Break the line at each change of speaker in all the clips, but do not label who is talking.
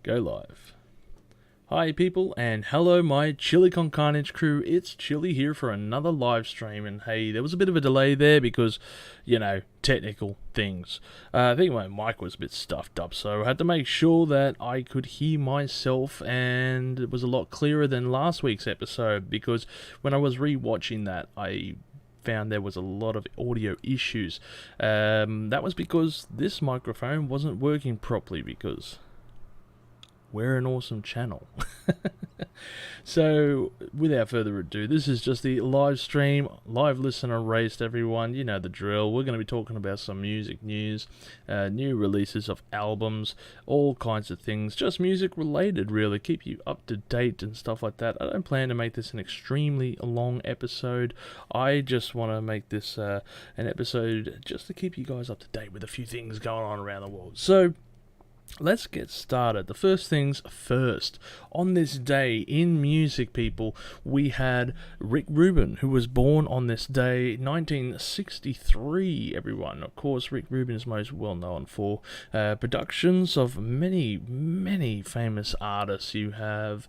Go live. Hi people, and hello my Chili Con Carnage crew. It's Chili here for another live stream, and hey, there was a bit of a delay there because, technical things. I think my mic was a bit stuffed up, so I had to make sure that I could hear myself, and it was a lot clearer than last week's episode, because when I was re-watching that, I found there was a lot of audio issues. That was because this microphone wasn't working properly, because we're an awesome channel. So, without further ado, this is just the live stream, live listener race, everyone. You know the drill. We're going to be talking about some music news, new releases of albums, all kinds of things, just music related, really. Keep you up to date and stuff like that. I don't plan to make this an extremely long episode. I just want to make this an episode just to keep you guys up to date with a few things going on around the world. So, let's get started. The first things first. On this day in music, people, we had Rick Rubin, who was born on this day, 1963, everyone. Of course, Rick Rubin is most well known for productions of many, many famous artists. You have...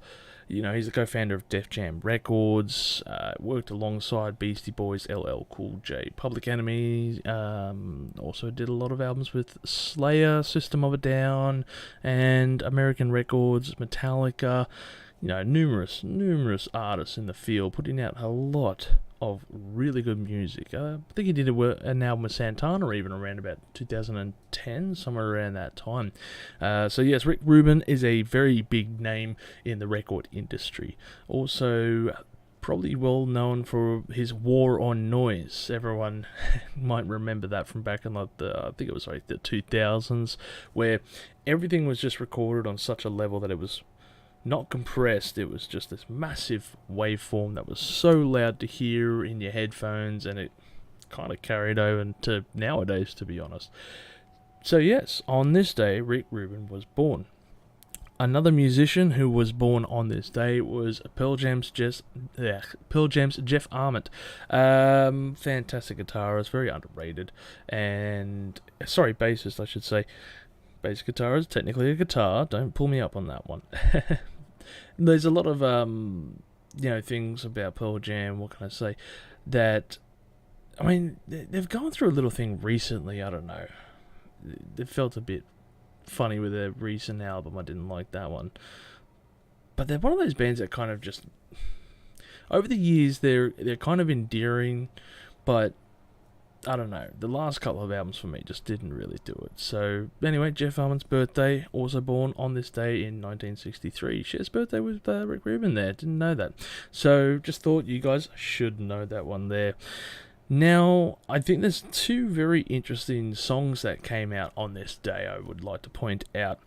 he's the co-founder of Def Jam Records, worked alongside Beastie Boys, LL Cool J, Public Enemy, also did a lot of albums with Slayer, System of a Down, and American Records, Metallica, numerous artists in the field, putting out a lot of really good music. I think he did an album with Santana even around about 2010, somewhere around that time. So yes, Rick Rubin is a very big name in the record industry. Also, probably well known for his War on Noise. Everyone might remember that from back in I think it was like the 2000s, where everything was just recorded on such a level that it was not compressed. It was just this massive waveform that was so loud to hear in your headphones, and it kind of carried over to nowadays, to be honest. So yes, on this day, Rick Rubin was born. Another musician who was born on this day was Pearl Jam's Jeff Ament. Fantastic guitarist, very underrated, and bassist, I should say. Bass guitar is technically a guitar. Don't pull me up on that one. There's a lot of things about Pearl Jam. What can I say? That, I mean, they've gone through a little thing recently. I don't know. It felt a bit funny with their recent album. I didn't like that one. But they're one of those bands that kind of just, over the years, they're kind of endearing, but I don't know, the last couple of albums for me just didn't really do it. So, anyway, Jeff Ament's birthday, also born on this day in 1963. Shares birthday with Rick Rubin there, didn't know that. So, just thought you guys should know that one there. Now, I think there's two very interesting songs that came out on this day I would like to point out.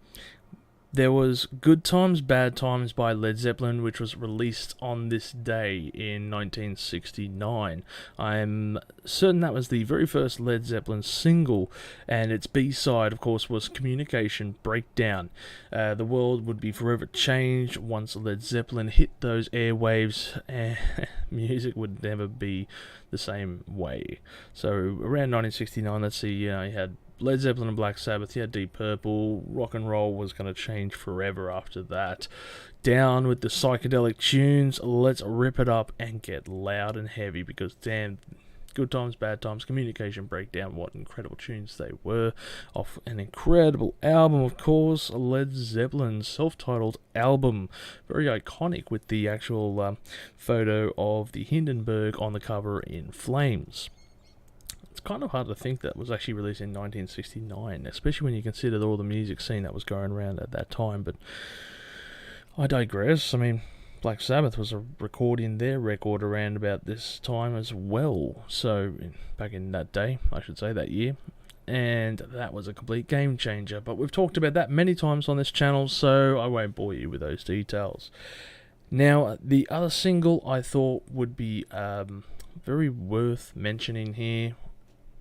There was Good Times, Bad Times by Led Zeppelin, which was released on this day in 1969. I'm certain that was the very first Led Zeppelin single, and its B-side, of course, was Communication Breakdown. The world would be forever changed once Led Zeppelin hit those airwaves, and music would never be the same way. So, around 1969, let's see, you had Led Zeppelin and Black Sabbath, you had Deep Purple. Rock and roll was going to change forever after that. Down with the psychedelic tunes, let's rip it up and get loud and heavy, because damn, Good Times, Bad Times, Communication Breakdown, what incredible tunes they were. Off an incredible album, of course, Led Zeppelin's self-titled album. Very iconic, with the actual photo of the Hindenburg on the cover in flames. It's kind of hard to think that was actually released in 1969, especially when you consider all the music scene that was going around at that time, but I digress. I mean, Black Sabbath was recording their record around about this time as well, so back in that day, I should say, that year, and that was a complete game changer, but we've talked about that many times on this channel, so I won't bore you with those details. Now, the other single I thought would be very worth mentioning here,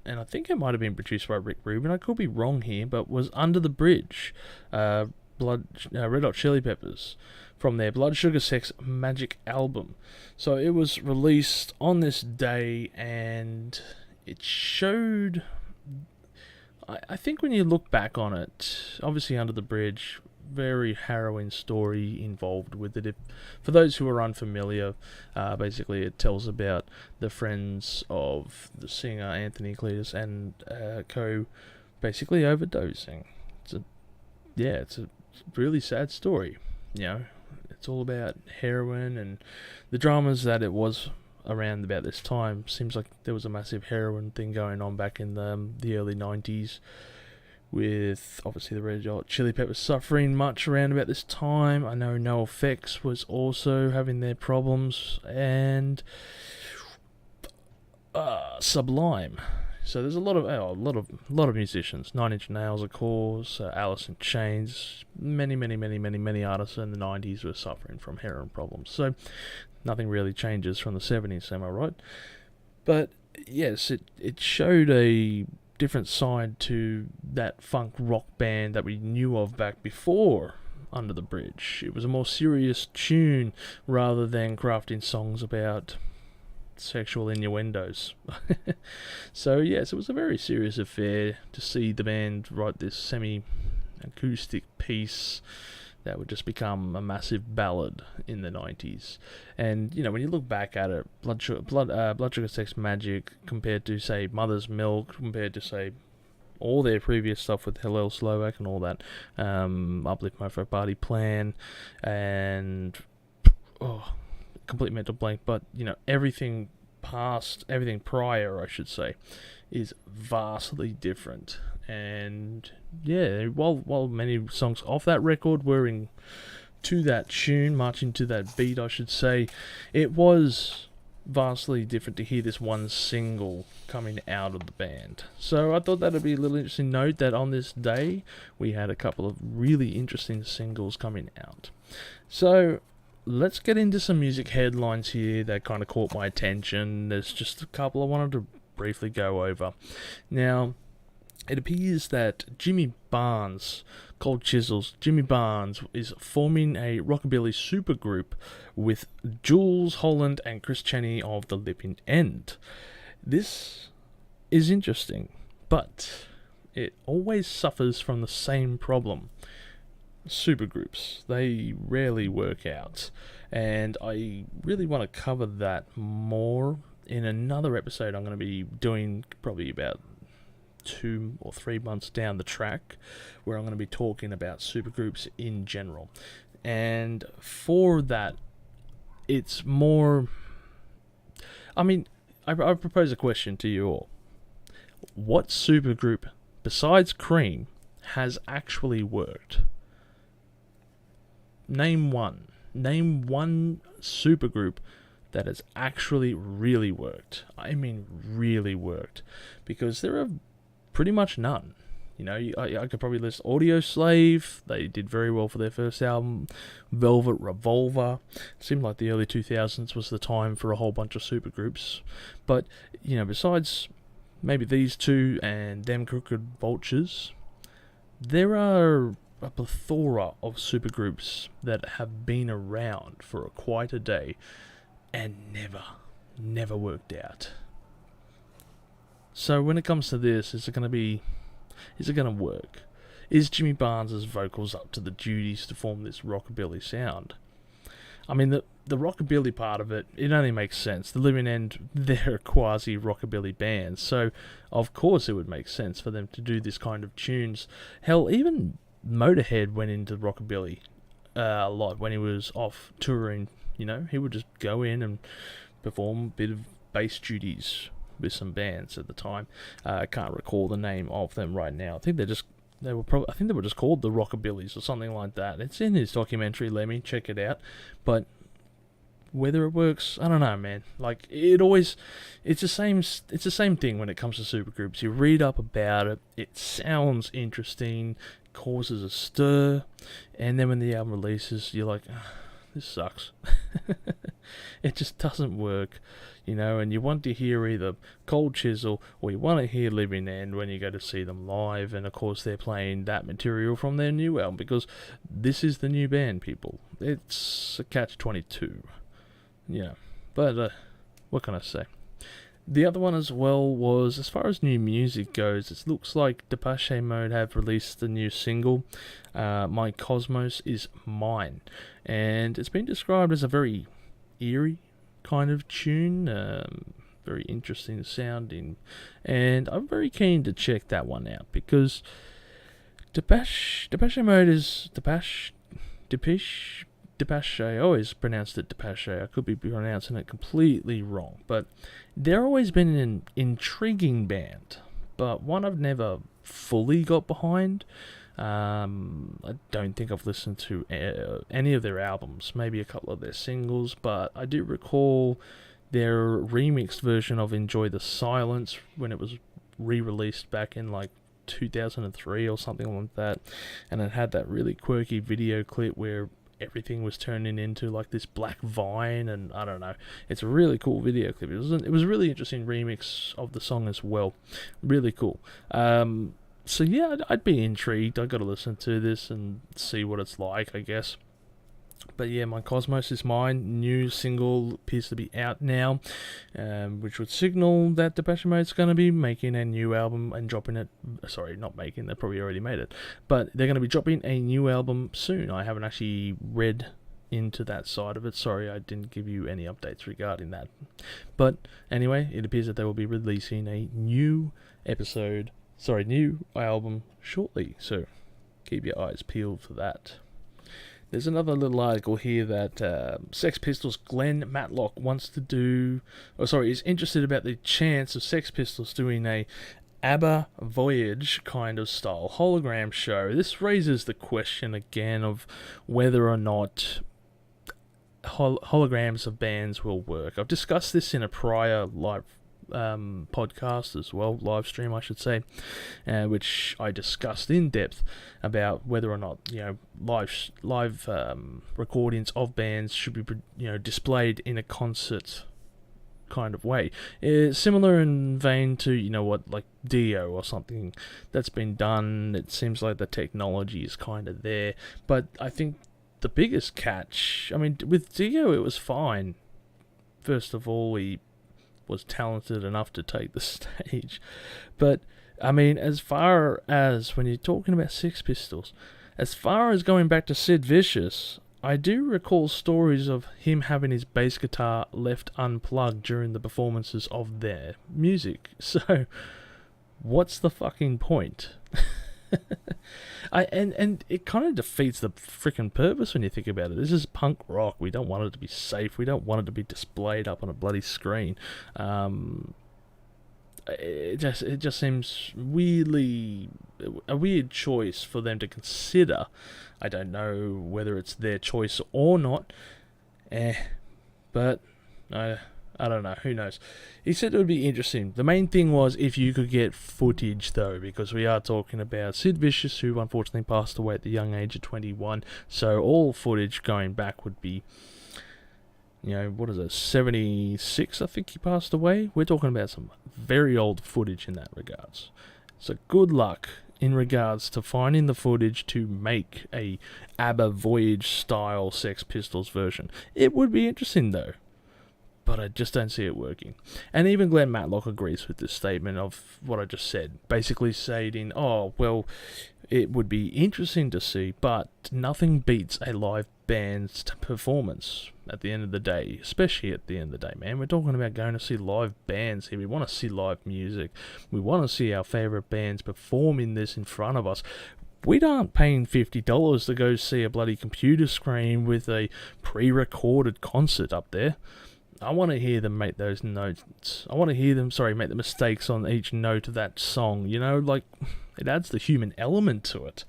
and I think it might have been produced by Rick Rubin, I could be wrong here, but was Under the Bridge, Red Hot Chili Peppers, from their Blood Sugar Sex Magic album. So it was released on this day, and it showed, I think when you look back on it, obviously Under the Bridge very harrowing story involved with it. For those who are unfamiliar, basically it tells about the friends of the singer Anthony Cletus and co basically overdosing. It's a really sad story. It's all about heroin and the dramas that it was around about this time. Seems like there was a massive heroin thing going on back in the early 90s, with obviously the Red Hot Chili Peppers suffering much around about this time. I know NoFX was also having their problems, and Sublime. So there's a lot of musicians. 9 Inch Nails, of course, Alice in Chains. Many artists in the 90s were suffering from heroin problems. So nothing really changes from the 70s, am I right? But yes, it showed a different side to that funk rock band that we knew of back before Under the Bridge. It was a more serious tune rather than crafting songs about sexual innuendos. So yes, it was a very serious affair to see the band write this semi-acoustic piece that would just become a massive ballad in the 90s. And when you look back at it, Blood Sugar Sex Magic compared to say Mother's Milk, compared to say all their previous stuff with Hillel Slovak and all that, Uplift Mofo Party Plan, and complete mental blank, but everything prior, I should say, is vastly different. And yeah, while many songs off that record were to that tune, marching to that beat, I should say, it was vastly different to hear this one single coming out of the band. So I thought that'd be a little interesting note that on this day we had a couple of really interesting singles coming out. So let's get into some music headlines here that kind of caught my attention. There's just a couple I wanted to briefly go over. Now, it appears that Jimmy Barnes, Cold Chisels, Jimmy Barnes is forming a rockabilly supergroup with Jules Holland and Chris Cheney of The Living End. This is interesting, but it always suffers from the same problem. Supergroups, they rarely work out, and I really want to cover that more in another episode I'm going to be doing probably about 2 or 3 months down the track, where I'm going to be talking about supergroups in general. And for that, it's more, I propose a question to you all. What supergroup besides Cream has actually worked? Name one supergroup that has actually really worked. I mean really worked. Because there are pretty much none. I could probably list Audio Slave. They did very well for their first album. Velvet Revolver. It seemed like the early 2000s was the time for a whole bunch of supergroups. But, besides maybe these two and Them Crooked Vultures, there are a plethora of supergroups that have been around for quite a day and never worked out. So when it comes to this, is it going to work? Is Jimmy Barnes' vocals up to the duties to form this rockabilly sound? I mean, the rockabilly part of it only makes sense. The Living End, they're a quasi-rockabilly band, so of course it would make sense for them to do this kind of tunes. Hell, even Motorhead went into rockabilly a lot when he was off touring. He would just go in and perform a bit of bass duties with some bands at the time. I can't recall the name of them right now. I think they were just called the Rockabillys or something like that. It's in his documentary. Let me check it out. But whether it works, I don't know, man. Like it's the same thing when it comes to supergroups. You read up about it. It sounds interesting, causes a stir, and then when the album releases, you're like, this sucks. It just doesn't work, and you want to hear either Cold Chisel or you want to hear Living End when you go to see them live, and of course they're playing that material from their new album because this is the new band, people. It's a catch-22. Yeah, but what can I say? The other one as well was, as far as new music goes, it looks like Depeche Mode have released the new single, My Cosmos Is Mine. And it's been described as a very eerie kind of tune, very interesting sounding. And I'm very keen to check that one out because Depeche Mode is Depeche, I always pronounced it Depeche. I could be pronouncing it completely wrong, but they're always been an intriguing band, but one I've never fully got behind. I don't think I've listened to any of their albums, maybe a couple of their singles, but I do recall their remixed version of Enjoy the Silence when it was re-released back in like 2003 or something like that, and it had that really quirky video clip where everything was turning into like this black vine, and I don't know, it's a really cool video clip. It was a really interesting remix of the song as well, really cool. So yeah, I'd be intrigued. I got to listen to this and see what it's like, I guess. But yeah, My Cosmos Is Mine, new single appears to be out now, which would signal that Depeche Mode's going to be making a new album and dropping it. Sorry, not making, they probably already made it. But they're going to be dropping a new album soon. I haven't actually read into that side of it. Sorry, I didn't give you any updates regarding that. But anyway, it appears that they will be releasing a new album shortly. So keep your eyes peeled for that. There's another little article here that Sex Pistols' Glenn Matlock is interested about the chance of Sex Pistols doing a ABBA Voyage kind of style hologram show. This raises the question again of whether or not holograms of bands will work. I've discussed this in a prior live podcast as well, live stream I should say, which I discussed in depth about whether or not live recordings of bands should be displayed in a concert kind of way. It's similar in vein to like Dio or something that's been done. It seems like the technology is kind of there, but I think the biggest catch, with Dio it was fine. First of all, he was talented enough to take the stage. But, as far as, when you're talking about Sex Pistols, as far as going back to Sid Vicious, I do recall stories of him having his bass guitar left unplugged during the performances of their music. So, what's the fucking point? And it kind of defeats the freaking purpose when you think about it. This is punk rock. We don't want it to be safe. We don't want it to be displayed up on a bloody screen. It just seems weirdly a weird choice for them to consider. I don't know whether it's their choice or not. But I don't know, who knows. He said it would be interesting. The main thing was if you could get footage, though, because we are talking about Sid Vicious, who unfortunately passed away at the young age of 21. So all footage going back would be, 76, I think he passed away. We're talking about some very old footage in that regards. So good luck in regards to finding the footage to make a ABBA Voyage style Sex Pistols version. It would be interesting, though, but I just don't see it working. And even Glenn Matlock agrees with this statement of what I just said, basically saying, it would be interesting to see, but nothing beats a live band's performance at the end of the day, especially at the end of the day, man. We're talking about going to see live bands here. We want to see live music. We want to see our favourite bands performing this in front of us. We aren't paying $50 to go see a bloody computer screen with a pre-recorded concert up there. I want to hear them make those notes. I want to hear them, make the mistakes on each note of that song. It adds the human element to it.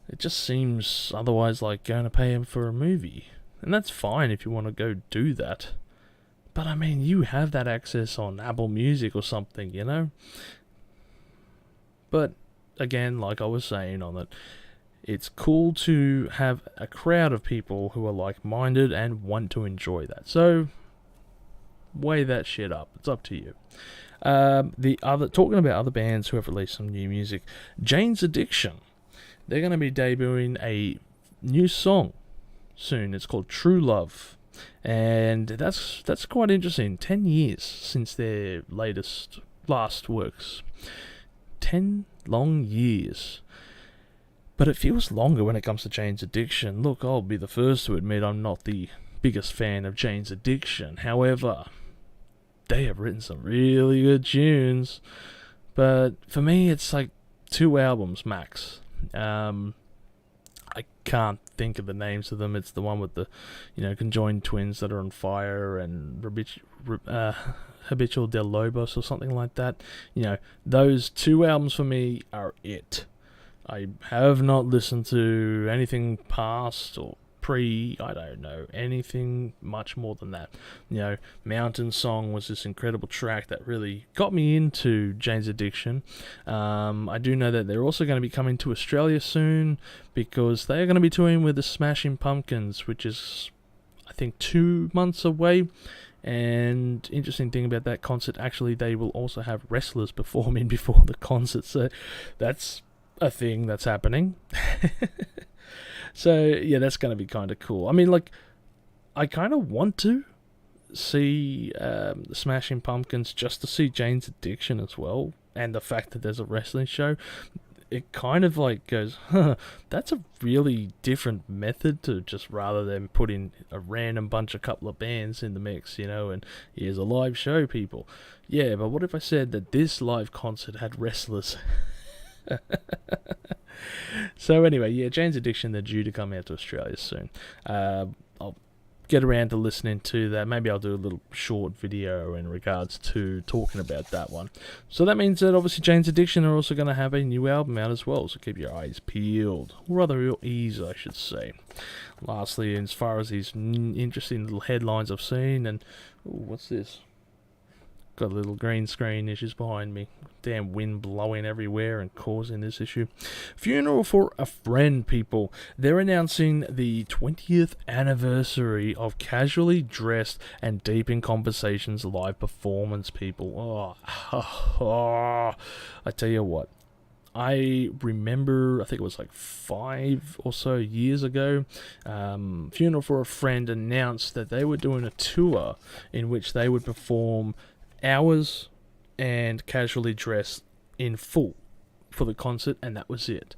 It just seems otherwise like going to pay them for a movie. And that's fine if you want to go do that. But you have that access on Apple Music or something, But, again, like I was saying on it, it's cool to have a crowd of people who are like-minded and want to enjoy that. So, weigh that shit up. It's up to you. Talking about other bands who have released some new music, Jane's Addiction. They're going to be debuting a new song soon. It's called True Love. and that's quite interesting. 10 years since their last works. 10 long years. But it feels longer when it comes to Jane's Addiction. Look, I'll be the first to admit I'm not the biggest fan of Jane's Addiction. However, they have written some really good tunes. But for me, it's like 2 albums max. I can't think of the names of them. It's the one with the, conjoined twins that are on fire and Habitual del Lobos or something like that. Those 2 albums for me are it. I have not listened to anything past or I don't know, anything much more than that. Mountain Song was this incredible track that really got me into Jane's Addiction. I do know that they're also going to be coming to Australia soon, because they are going to be touring with the Smashing Pumpkins, which is, I think, 2 months away. And interesting thing about that concert, actually, they will also have wrestlers performing before the concert, so that's a thing that's happening. So, yeah, that's going to be kind of cool. I mean, I kind of want to see the Smashing Pumpkins just to see Jane's Addiction as well, and the fact that there's a wrestling show. It kind of goes, that's a really different method to just rather than putting a random couple of bands in the mix, and here's a live show, people. Yeah, but what if I said that this live concert had wrestlers? So anyway, yeah, Jane's Addiction, they're due to come out to Australia soon. I'll get around to listening to that. Maybe I'll do a little short video in regards to talking about that one. So that means that obviously Jane's Addiction are also going to have a new album out as well, so keep your eyes peeled. Or rather your ears, I should say. Lastly, as far as these interesting little headlines I've seen, and what's this? Got a little green screen issues behind me. Damn wind blowing everywhere and causing this issue. Funeral for a Friend, people. They're announcing the 20th anniversary of Casually Dressed and Deep in Conversations live performance, people. I tell you what. I remember, I think it was 5 or so years ago, Funeral for a Friend announced that they were doing a tour in which they would perform Hours and Casually Dressed in full for the concert, and that was it.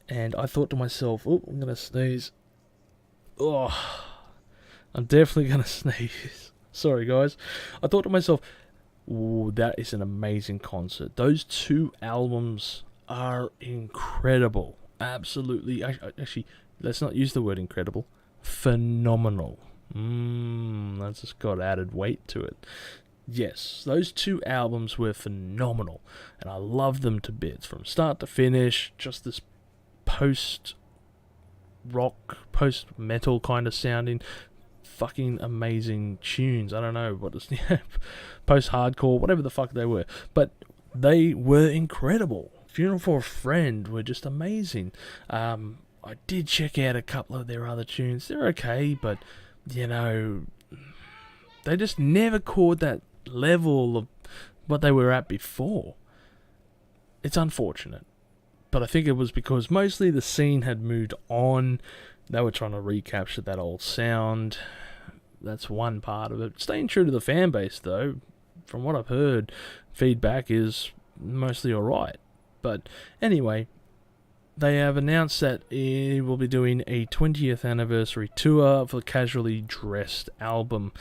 And I thought to myself, I'm going to sneeze. I'm definitely going to sneeze. Sorry, guys. I thought to myself, that is an amazing concert. Those 2 albums are incredible. Absolutely. Actually, let's not use the word incredible. Phenomenal. That's just got added weight to it. Yes, those 2 albums were phenomenal, and I loved them to bits from start to finish. Just this post-rock, post-metal kind of sounding, fucking amazing tunes. I don't know what is post-hardcore, whatever the fuck they were, but they were incredible. Funeral for a Friend were just amazing. I did check out a couple of their other tunes. They're okay, but they just never caught that level of what they were at before. It's unfortunate, but I think it was because mostly the scene had moved on. They were trying to recapture that old sound. That's one part of it. Staying true to the fan base, though, from what I've heard, feedback is mostly alright. But anyway, they have announced that it will be doing a 20th anniversary tour for the Casually Dressed album,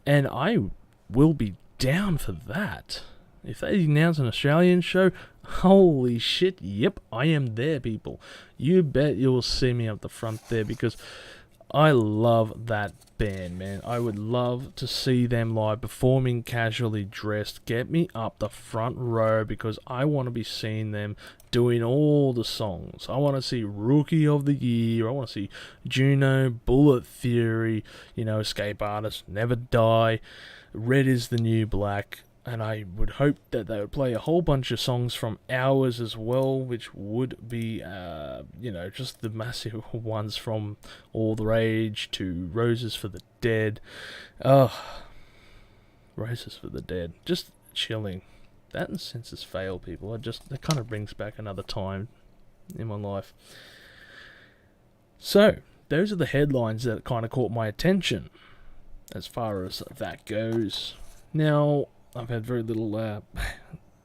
and I will be down for that. If they announce an Australian show, holy shit, yep, I am there, people. You bet you will see me up the front there, because I love that band, man. I would love to see them live performing Casually Dressed. Get me up the front row, because I want to be seeing them doing all the songs. I want to see Rookie of the Year. I want to see Juno, Bullet Theory, Escape Artist, Never Die, Red is the New Black. And I would hope that they would play a whole bunch of songs from Hours as well, which would be, just the massive ones from All the Rage to Roses for the Dead. Roses for the Dead. Just chilling. That and Census Fail, people. That kind of brings back another time in my life. So, those are the headlines that kind of caught my attention. as far as that goes. Now, I've had very little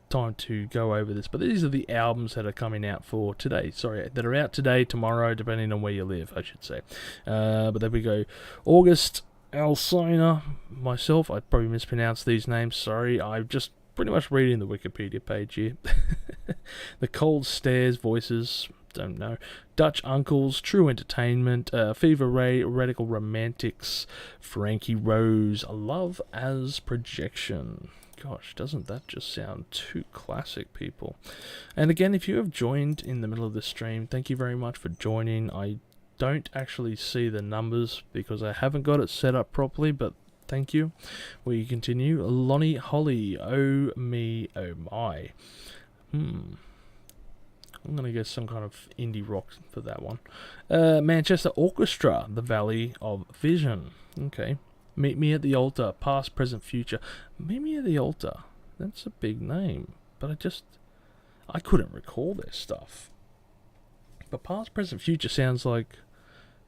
time to go over this, but these are the albums that are coming out for today. Sorry, that are out today, tomorrow, depending on where you live, I should say. But there we go. August, Alcina, myself, I probably mispronounced these names, sorry. I'm just pretty much reading the Wikipedia page here. The Cold Stares, Voices, don't know. Dutch Uncles, True Entertainment, Fever Ray, Radical Romantics, Frankie Rose, Love as Projection. Gosh, doesn't that just sound too classic, people? And again, if you have joined in the middle of this stream, thank you very much for joining. I don't actually see the numbers because I haven't got it set up properly, but thank you. We continue. Lonnie Holly, Oh Me, Oh My. I'm going to get some kind of indie rock for that one. Manchester Orchestra, The Valley of Vision. Okay. Meet Me at the Altar, Past, Present, Future. Meet Me at the Altar. That's a big name. But I couldn't recall their stuff. But Past, Present, Future sounds like...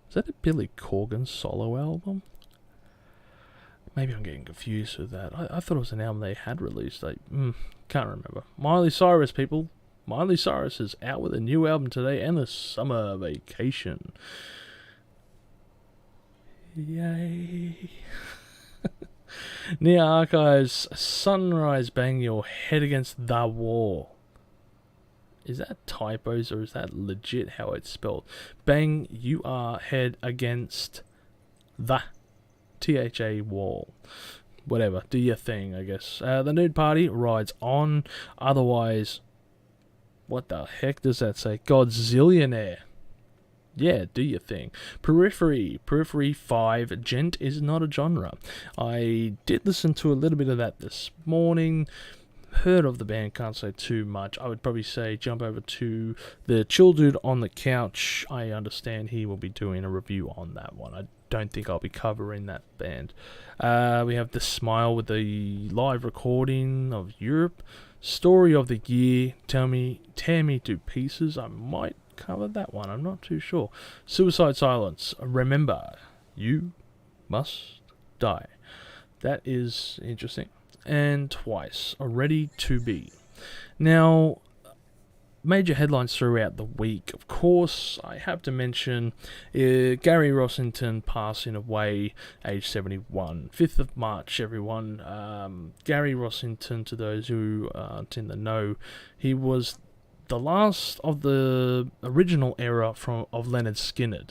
Is that a Billy Corgan solo album? Maybe I'm getting confused with that. I thought it was an album they had released. Can't remember. Miley Cyrus, people. Miley Cyrus is out with a new album today and a summer vacation. Yay. Near Archives, Sunrise, Bang Your Head Against the Wall. Is that typos or is that legit how it's spelled? Bang your head against the THA wall. Whatever, do your thing, I guess. The Nude Party rides on. Otherwise... What the heck does that say? Godzillionaire. Yeah, do your thing. Periphery 5, Gent is not a genre. I did listen to a little bit of that this morning. Heard of the band, can't say too much. I would probably say jump over to the Chill Dude on the Couch. I understand he will be doing a review on that one. I don't think I'll be covering that band. We have The Smile with the live recording of Europe. Story of the Year, Tear Me to Pieces. I might cover that one, I'm not too sure. Suicide Silence, Remember, You Must Die. That is interesting. And Twice, Ready to Be. Now, major headlines throughout the week. Of course, I have to mention Gary Rossington passing away, age 71. 5th of March, everyone. Gary Rossington, to those who aren't in the know, he was the last of the original era of Leonard Skinner.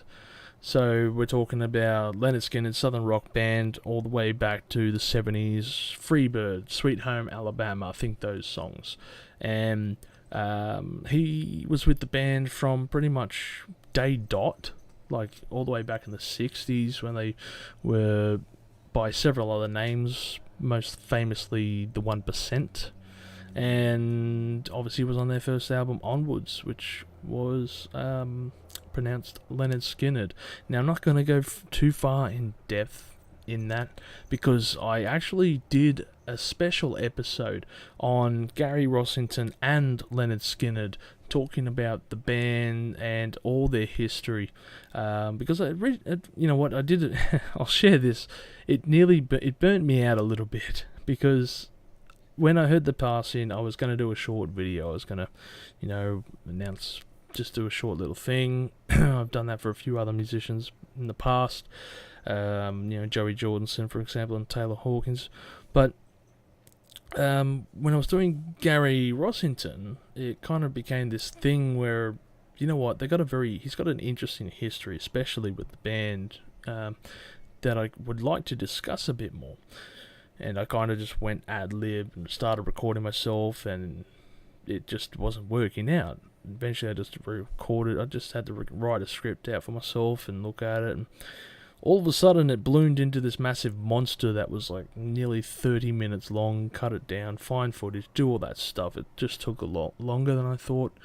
So we're talking about Leonard Skinner, Southern rock band, all the way back to the 70s. Freebird, Sweet Home Alabama, I think those songs. And he was with the band from pretty much day dot, like all the way back in the 60s when they were by several other names, most famously the 1%. And obviously was on their first album, Onwards, which was pronounced Leonard Skinner. Now, I'm not going to go too far in depth in that because I actually did a special episode on Gary Rossington and Leonard Skinner talking about the band and all their history. Because you know what, I did it. I'll share this. It burnt me out a little bit because when I heard the passing, I was going to do a short video. I was going to, just do a short little thing. I've done that for a few other musicians in the past. Joey Jordison, for example, and Taylor Hawkins. But when I was doing Gary Rossington, it kind of became this thing where, you know what, he's got an interesting history, especially with the band, that I would like to discuss a bit more. And I kind of just went ad-lib and started recording myself, and it just wasn't working out. Eventually I just recorded. I just had to write a script out for myself and look at it, and all of a sudden it ballooned into this massive monster that was like nearly 30 minutes long. Cut it down, find footage, do all that stuff. It just took a lot longer than I thought.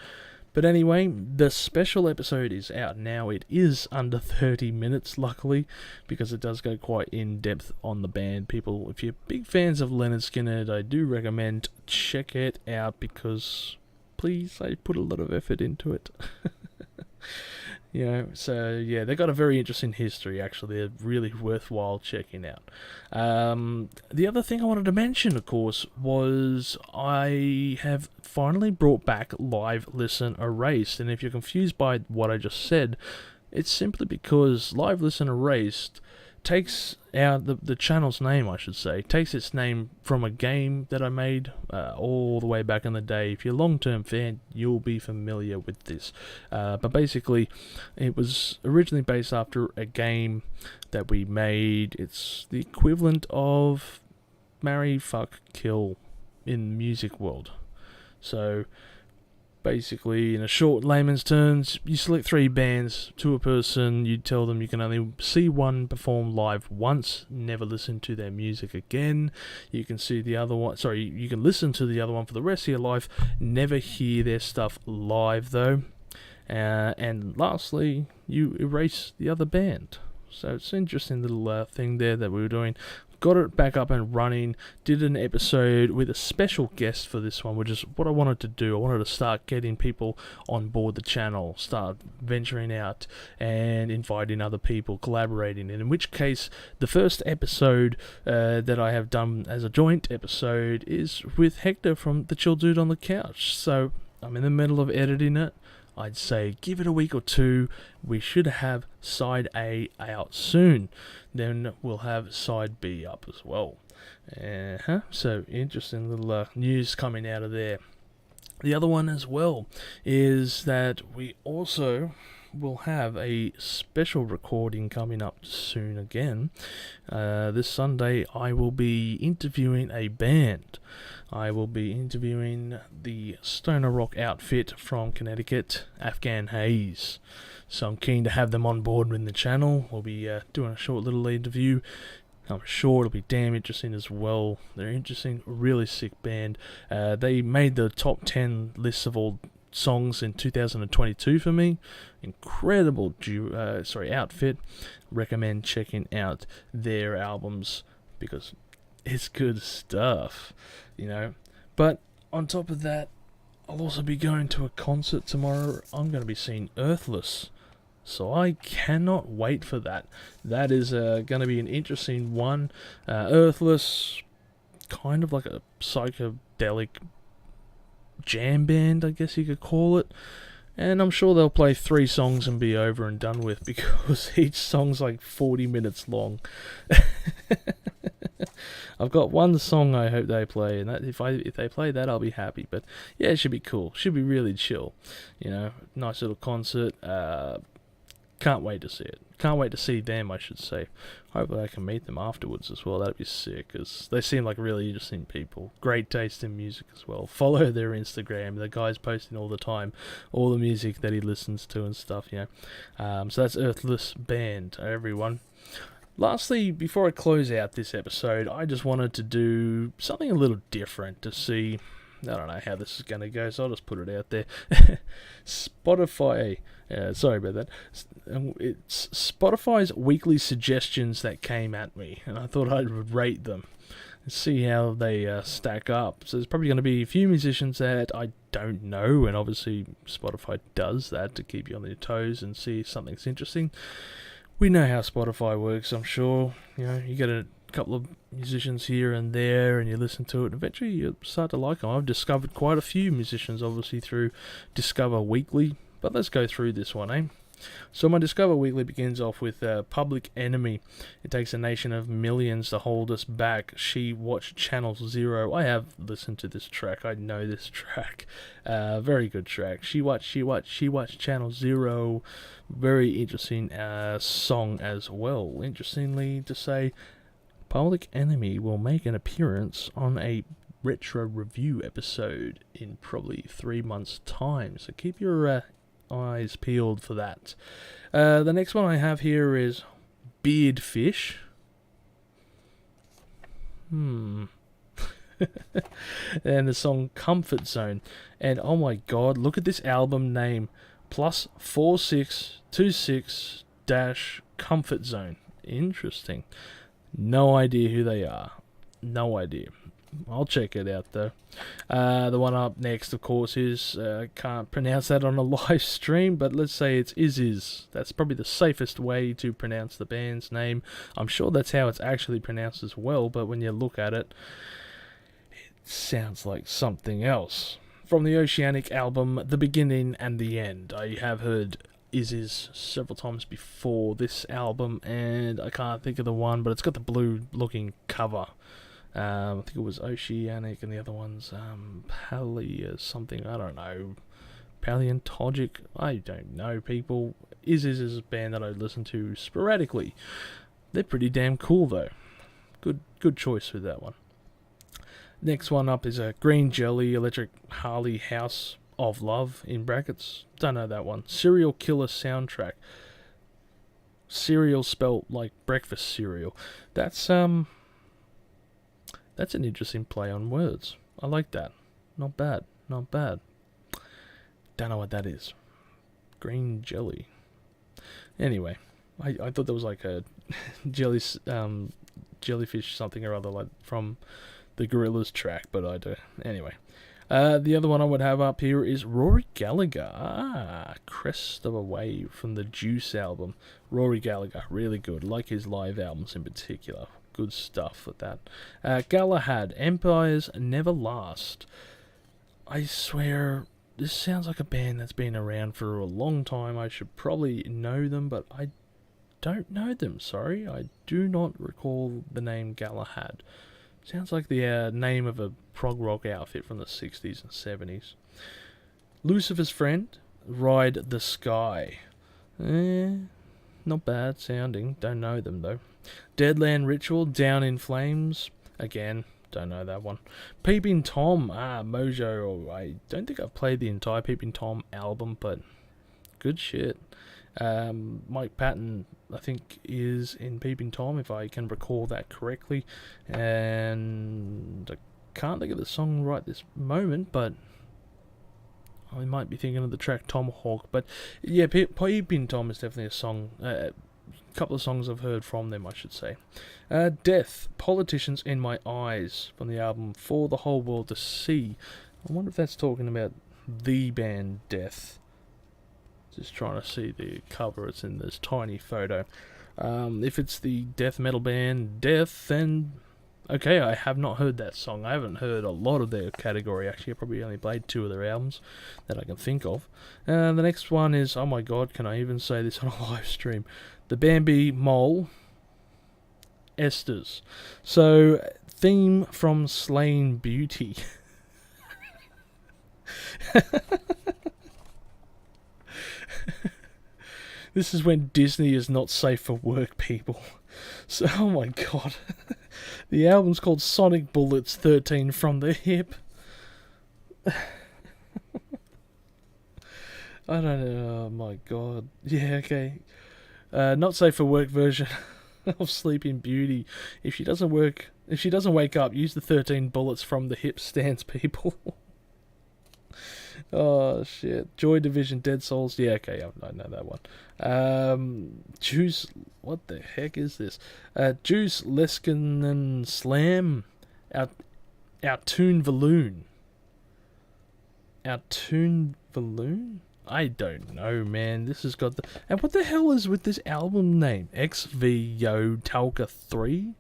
But anyway, the special episode is out now. It is under 30 minutes, luckily, because it does go quite in-depth on the band. People, if you're big fans of Leonard Skinner, I do recommend check it out because, please, I put a lot of effort into it. You know, so yeah, they've got a very interesting history. Actually, they're really worthwhile checking out. The other thing I wanted to mention, of course, was I have finally brought back Live Listen Erased. And if you're confused by what I just said, it's simply because Live Listen Erased takes out the channel's name, I should say, takes its name from a game that I made all the way back in the day. If you're a long-term fan, you'll be familiar with this. But basically, it was originally based after a game that we made. It's the equivalent of Marry, Fuck, Kill in the music world. So basically, in a short layman's terms, you select 3 bands to a person, you tell them you can only see one perform live once, never listen to their music again. You can see the other one, you can listen to the other one for the rest of your life, never hear their stuff live though. And lastly, you erase the other band. So it's an interesting little thing there that we were doing. Got it back up and running, did an episode with a special guest for this one, which is what I wanted to do. I wanted to start getting people on board the channel, start venturing out and inviting other people, collaborating. And in which case, the first episode that I have done as a joint episode is with Hector from The Chill Dude on the Couch. So I'm in the middle of editing it. I'd say give it a week or two. We should have side A out soon. Then we'll have side B up as well. So interesting little news coming out of there. The other one as well is that we also will have a special recording coming up soon again. This Sunday I will be interviewing a band. I will be interviewing the stoner rock outfit from Connecticut, Afghan Haze. So I'm keen to have them on board in the channel. We'll be doing a short little interview. I'm sure it'll be damn interesting as well. They're interesting, really sick band. They made the top 10 lists of all songs in 2022 for me. Incredible outfit. Recommend checking out their albums because it's good stuff, you know. But on top of that, I'll also be going to a concert tomorrow. I'm going to be seeing Earthless. So I cannot wait for that. That is going to be an interesting one. Earthless, kind of like a psychedelic jam band, I guess you could call it. And I'm sure they'll play 3 songs and be over and done with because each song's like 40 minutes long. I've got one song I hope they play, and that if they play that, I'll be happy. But yeah, it should be cool. Should be really chill. You know, nice little concert. Can't wait to see it. Can't wait to see them, I should say. Hopefully I can meet them afterwards as well. That'd be sick, because they seem like really interesting people. Great taste in music as well. Follow their Instagram. The guy's posting all the time, all the music that he listens to and stuff, you know. So that's Earthless Band, everyone. Lastly, before I close out this episode, I just wanted to do something a little different to see. I don't know how this is going to go, so I'll just put it out there. Spotify, sorry about that. It's Spotify's weekly suggestions that came at me, and I thought I'd rate them and see how they stack up. So there's probably going to be a few musicians that I don't know, and obviously Spotify does that to keep you on your toes and see if something's interesting. We know how Spotify works, I'm sure. You know, you get a couple of musicians here and there and you listen to it, and eventually you start to like them. I've discovered quite a few musicians obviously through Discover Weekly, but let's go through this one, eh? So my Discover Weekly begins off with Public Enemy. It takes a nation of millions to hold us back. She watched Channel Zero. I have listened to this track. I know this track. Very good track. She watched Channel Zero. Very interesting song as well. Interestingly to say, Public Enemy will make an appearance on a retro review episode in probably 3 months' time. So keep your eyes peeled for that. The next one I have here is Beardfish. And the song Comfort Zone. And oh my god, look at this album name. +4626 Comfort Zone. Interesting. No idea who they are. No idea. I'll check it out though. The one up next, of course, is can't pronounce that on a live stream, but let's say it's Is. That's probably the safest way to pronounce the band's name. I'm sure that's how it's actually pronounced as well, but when you look at it, it sounds like something else. From the Oceanic album, The Beginning and the End. I have heard Is several times before this album, and I can't think of the one, but it's got the blue-looking cover. I think it was Oceanic, and the other one's Paleo something. I don't know. Paleontologic. I don't know. People. Is a band that I listen to sporadically. They're pretty damn cool though. Good choice with that one. Next one up is a Green Jelly Electric Harley House of Love in brackets. Don't know that one. Serial Killer Soundtrack. Cereal spelt like breakfast cereal. That's an interesting play on words. I like that. Not bad. Not bad. Don't know what that is. Green jelly. Anyway, I thought there was like a jellyfish something or other like from the Gorillaz track, but I do. Anyway. The other one I would have up here is Rory Gallagher. Crest of a Wave from the Juice album. Rory Gallagher, really good. Like his live albums in particular. Good stuff with that. Galahad, Empires Never Last. I swear, this sounds like a band that's been around for a long time. I should probably know them, but I don't know them, sorry. I do not recall the name Galahad. Sounds like the name of a prog rock outfit from the 60s and 70s. Lucifer's Friend, Ride the Sky. Not bad sounding. Don't know them though. Deadland Ritual, Down in Flames. Again, don't know that one. Peeping Tom, Mojo. I don't think I've played the entire Peeping Tom album, but good shit. Mike Patton, I think, is in Peeping Tom, if I can recall that correctly. And I can't think of the song right this moment, but I might be thinking of the track Tomahawk. But yeah, Peeping Tom is definitely a song. Couple of songs I've heard from them, I should say. Death, Politicians in My Eyes, from the album For the Whole World to See. I wonder if that's talking about the band Death. Just trying to see the cover, it's in this tiny photo. If it's the death metal band Death, then okay, I have not heard that song. I haven't heard a lot of their category, actually. I probably only played 2 of their albums that I can think of. The next one is, oh my god, can I even say this on a live stream? The Bambi Mole Esters. So, theme from Slain Beauty. This is when Disney is not safe for work, people. So, oh my god. The album's called Sonic Bullets 13 from the Hip. I don't know, oh my god. Yeah, okay. Not safe for work version of Sleeping Beauty. If she doesn't wake up, use the 13 bullets from the Hip stance, people. Oh shit. Joy Division, Dead Souls. Yeah, okay, I know that one. Juice. What the heck is this? Juice Leskinen Slam. Outtoon Valoon. Outtoon Valoon? I don't know, man. This has got the. And what the hell is with this album name? XVO Talca 3?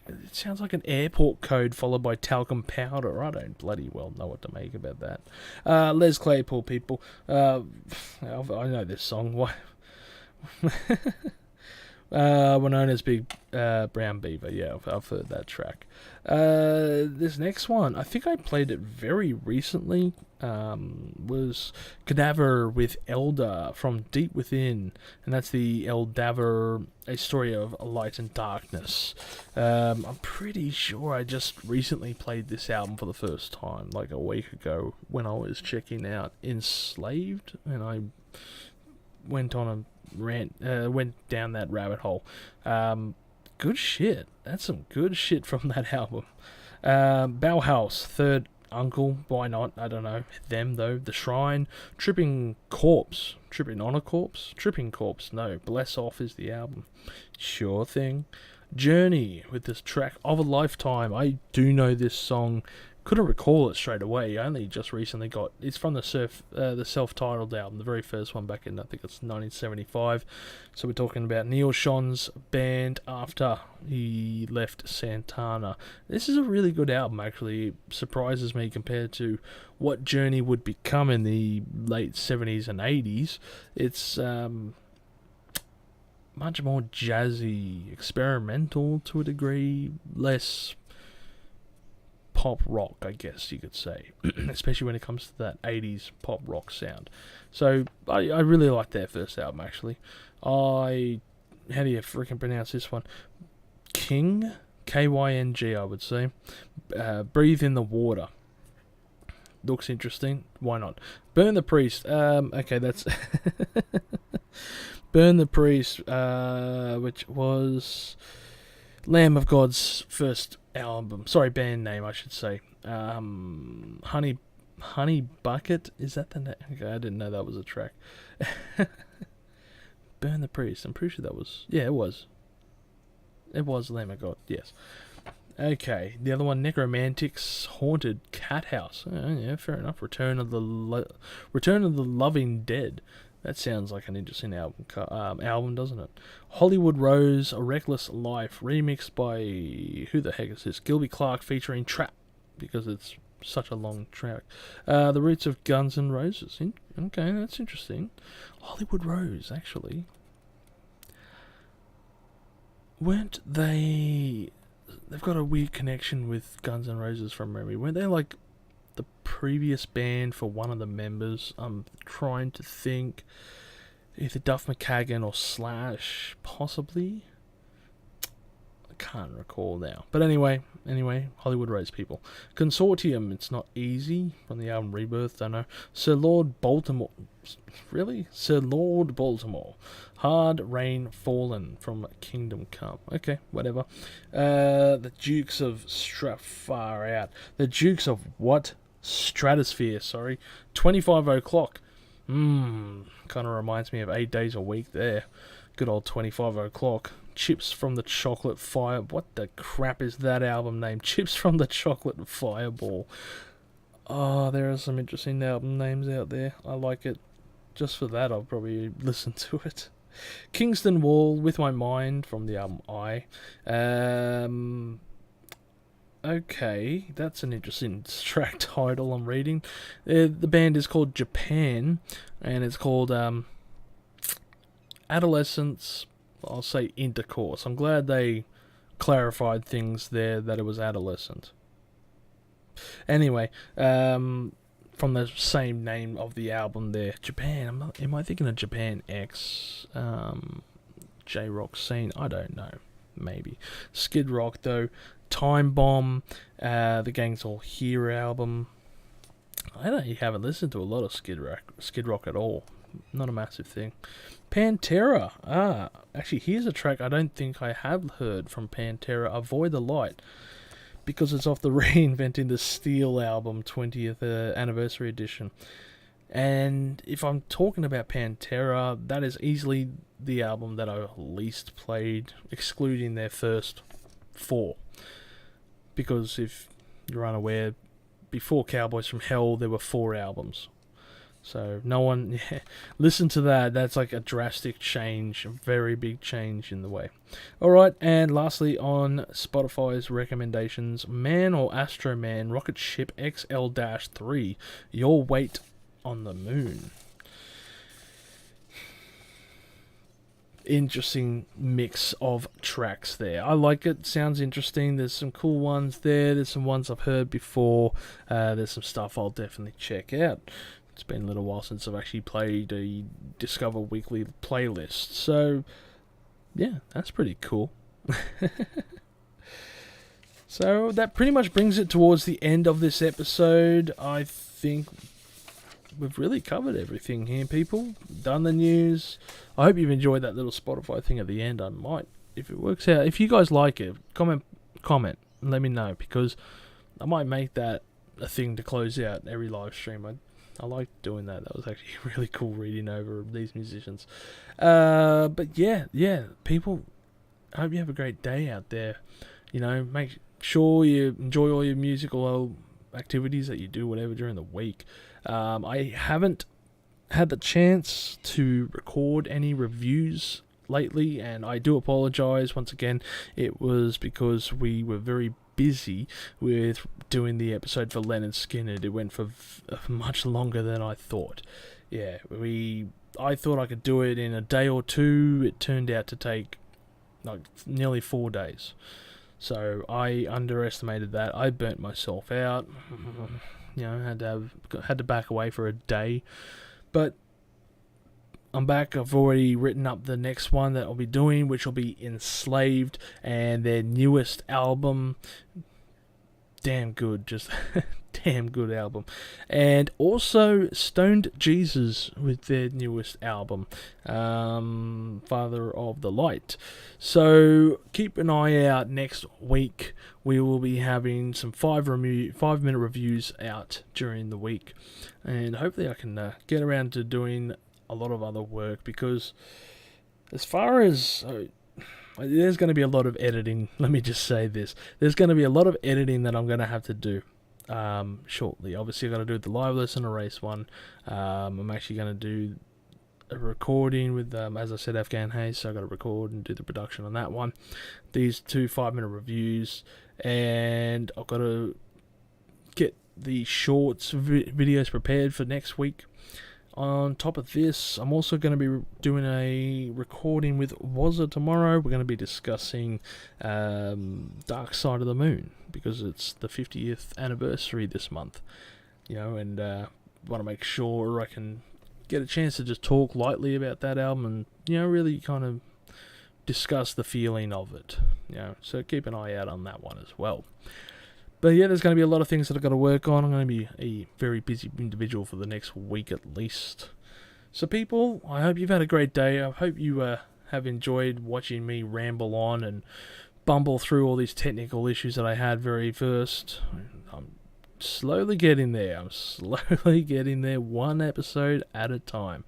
It sounds like an airport code followed by talcum powder. I don't bloody well know what to make about that. Les Claypool, people. I know this song. Why? Winona's Big Brown Beaver. Yeah, I've heard that track. This next one, I think I played it very recently. Was Cadaver with Elder from Deep Within, and that's the Eldaver, A Story of Light and Darkness. I'm pretty sure I just recently played this album for the first time, like a week ago, when I was checking out Enslaved, and I went on a rant, went down that rabbit hole. Good shit. That's some good shit from that album. Bauhaus, Third Uncle, why not? I don't know. Them, though. The Shrine, Tripping Corpse. Tripping on a Corpse? Tripping Corpse, no. Bless Off is the album. Sure thing. Journey with this track of a lifetime. I do know this song. Couldn't recall it straight away. I only just recently got. It's from the self-titled album, the very first one back in, I think it's 1975. So we're talking about Neil Schon's band after he left Santana. This is a really good album, actually. It surprises me compared to what Journey would become in the late 70s and 80s. It's much more jazzy, experimental to a degree, less pop rock, I guess you could say, especially when it comes to that 80s pop rock sound. So I really like their first album, actually. How do you freaking pronounce this one? King, Kyng, I would say. Breathe in the Water. Looks interesting. Why not? Burn the Priest. Okay, that's Burn the Priest, which was Lamb of God's first album. Sorry, band name, I should say. Honey Bucket. Is that the name? Okay, I didn't know that was a track. Burn the Priest. I'm pretty sure that was. Yeah, it was. It was Lamb of God. Yes. Okay, the other one, Necromantic's Haunted Cat House. Yeah, fair enough. Return of the Loving Dead. That sounds like an interesting album, doesn't it? Hollywood Rose, A Reckless Life, remixed by, who the heck is this? Gilby Clarke featuring Trap, because it's such a long track. The Roots of Guns N' Roses. Okay, that's interesting. Hollywood Rose, actually. Weren't they... They've got a weird connection with Guns N' Roses from memory. Weren't they like the previous band for one of the members? I'm trying to think. Either Duff McKagan or Slash, possibly. I can't recall now. But anyway, Hollywood Rose people. Consortium, It's Not Easy, from the album Rebirth, don't know. Sir Lord Baltimore. Really? Sir Lord Baltimore. Hard Rain Fallen from Kingdom Come. Okay, whatever. The Dukes of Far Out. The Dukes of what? Stratosphere, sorry. 25 o'clock. Kind of reminds me of 8 days a week there. Good old 25 o'clock. Chips from the Chocolate Fire. What the crap is that album name? Chips from the Chocolate Fireball. Oh, there are some interesting album names out there. I like it. Just for that, I'll probably listen to it. Kingston Wall, With My Mind, from the album I. Okay, that's an interesting track title I'm reading. The band is called Japan, and it's called Adolescence, I'll say Intercourse. I'm glad they clarified things there, that it was adolescent. Anyway, from the same name of the album there, Japan. Am I thinking of Japan X? J-Rock Scene? I don't know. Maybe. Skid Rock, though. Time Bomb. The Gang's All Here album. I don't haven't listened to a lot of Skid Rock at all. Not a massive thing. Pantera. Actually, here's a track I don't think I have heard from Pantera. Avoid the Light. Because it's off the Reinventing the Steel album, 20th anniversary edition. And if I'm talking about Pantera, that is easily the album that I least played, excluding their first 4. Because if you're unaware, before Cowboys from Hell, there were 4 albums. So no one listen to that. That's like a drastic change, a very big change in the way. Alright, and lastly on Spotify's recommendations, Man or Astro Man Rocket Ship XL-3, Your Weight on the Moon. Interesting mix of tracks there. I like it. Sounds interesting. There's some cool ones there. There's some ones I've heard before. There's some stuff I'll definitely check out. It's been a little while since I've actually played a Discover Weekly playlist. So, yeah, that's pretty cool. So, that pretty much brings it towards the end of this episode. I think we've really covered everything here, people. Done the news. I hope you've enjoyed that little Spotify thing at the end. I might, if it works out. If you guys like it, comment, and let me know, because I might make that a thing to close out every live stream. I like doing that. That was actually really cool reading over these musicians. But yeah, people, I hope you have a great day out there. Make sure you enjoy all your musical activities that you do, whatever, during the week. I haven't had the chance to record any reviews lately, and I do apologize once again. It was because we were very busy with doing the episode for Leonard Skinner. It went for much longer than I thought. Yeah, I thought I could do it in a day or two. It turned out to take like nearly 4 days. So I underestimated that. I burnt myself out. Had to back away for a day. But I'm back. I've already written up the next one that I'll be doing, which will be Enslaved, and their newest album. Damn good, just damn good album. And also Stoned Jesus with their newest album, Father of the Light. So keep an eye out next week. We will be having some 5-minute reviews out during the week, and hopefully I can get around to doing a lot of other work, because as far as there's going to be a lot of editing. Let me just say this. There's going to be a lot of editing that I'm going to have to do shortly. Obviously, I've got to do the live lesson erase one. I'm actually going to do a recording with, as I said, Afghan Hayes, so I've got to record and do the production on that one. These 2 5-minute reviews, and I've got to get the shorts videos prepared for next week. On top of this, I'm also going to be doing a recording with Wazza tomorrow. We're going to be discussing Dark Side of the Moon, because it's the 50th anniversary this month. And want to make sure I can get a chance to just talk lightly about that album and, really kind of discuss the feeling of it. So keep an eye out on that one as well. But yeah, there's going to be a lot of things that I've got to work on. I'm going to be a very busy individual for the next week at least. So people, I hope you've had a great day. I hope you have enjoyed watching me ramble on and bumble through all these technical issues that I had very first. I'm slowly getting there. One episode at a time.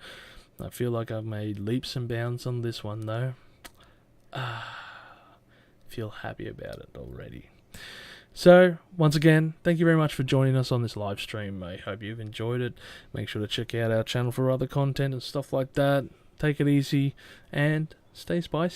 I feel like I've made leaps and bounds on this one though. Feel happy about it already. So, once again, thank you very much for joining us on this live stream. I hope you've enjoyed it. Make sure to check out our channel for other content and stuff like that. Take it easy and stay spicy.